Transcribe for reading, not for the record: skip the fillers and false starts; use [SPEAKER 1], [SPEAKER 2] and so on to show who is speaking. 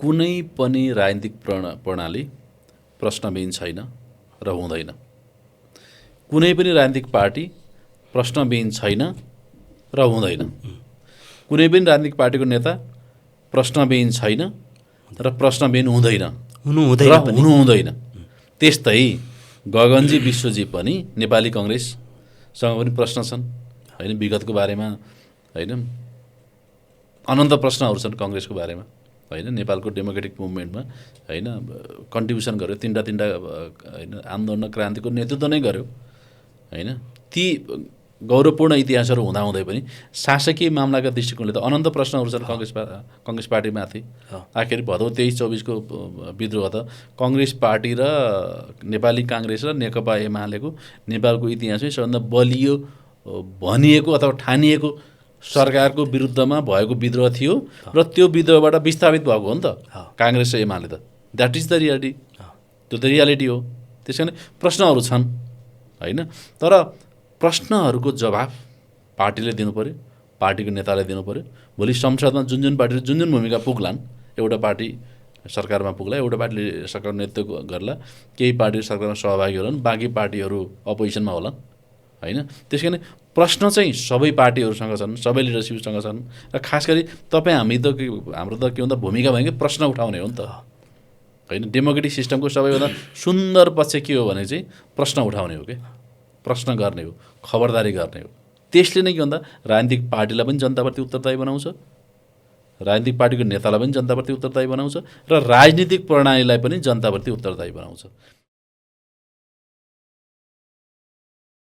[SPEAKER 1] कुनै पनि राजनीतिक प्रणाली प्रश्नविहीन छैन र हुँदैन। कुनै पनि राजनीतिक पार्टी प्रश्नविहीन छैन र हुँदैन। कुनै पनि राजनीतिक पार्टीको नेता प्रश्नविहीन छैन र प्रश्नविहीन हुँदैन, हुनु हुँदैन। त्यस्तै गगनजी विश्वजी पनि नेपाली कङ्ग्रेससँग पनि प्रश्न छन् होइन, विगतको बारेमा होइन, अनन्त प्रश्नहरू छन् कङ्ग्रेसको बारेमा होइन। नेपालको डेमोक्रेटिक मुभमेन्टमा होइन कन्ट्रिब्युसन गर्यो, तिनवटा होइन आन्दोलन क्रान्तिको नेतृत्व नै गर्यो होइन। ती गौरवपूर्ण इतिहासहरू हुँदाहुँदै पनि शासकीय मामलाका दृष्टिकोणले त अनन्त प्रश्नहरू छन् कङ्ग्रेस पार्टीमाथि। आखिर भदौ 23-24 विद्रोह त कङ्ग्रेस पार्टी र नेपाली काङ्ग्रेस र नेकपा एमालेको नेपालको इतिहासमै सबभन्दा बलियो भनिएको अथवा ठानिएको सरकारको विरुद्धमा भएको विद्रोह थियो र त्यो विद्रोहबाट विस्थापित भएको हो नि त काङ्ग्रेस र एमाले त। द्याट इज द रियालिटी, त्यो त रियालिटी हो। त्यस कारण प्रश्नहरू छन् होइन, तर प्रश्नहरूको जवाफ पार्टीले दिनु पऱ्यो, पार्टीको नेताले दिनु पऱ्यो। भोलि संसदमा जुन जुन पार्टीले जुन जुन भूमिका पुग्लान्, एउटा पार्टी सरकारमा पुग्ला, एउटा पार्टीले सरकार नेतृत्व गर्ला, केही पार्टी सरकारमा सहभागी होलान्, बाँकी पार्टीहरू अपोजिसनमा होलान् होइन। त्यस कारण प्रश्न चाहिँ सबै पार्टीहरूसँग छन्, सबै लिडरसिपसँग छन् र खास गरी हामी त हाम्रो त के भन्दा भूमिका भनेको प्रश्न उठाउने हो नि त होइन। डेमोक्रेटिक सिस्टमको सबैभन्दा सुन्दर पक्ष के हो भने चाहिँ प्रश्न उठाउने हो, के प्रश्न गर्ने हो, खबरदारी गर्ने हो। त्यसले नै के भन्दा राजनीतिक पार्टीलाई पनि जनताप्रति उत्तरदायी बनाउँछ, राजनीतिक पार्टीको नेतालाई पनि जनताप्रति उत्तरदायी बनाउँछ र राजनीतिक प्रणालीलाई पनि जनताप्रति उत्तरदायी बनाउँछ।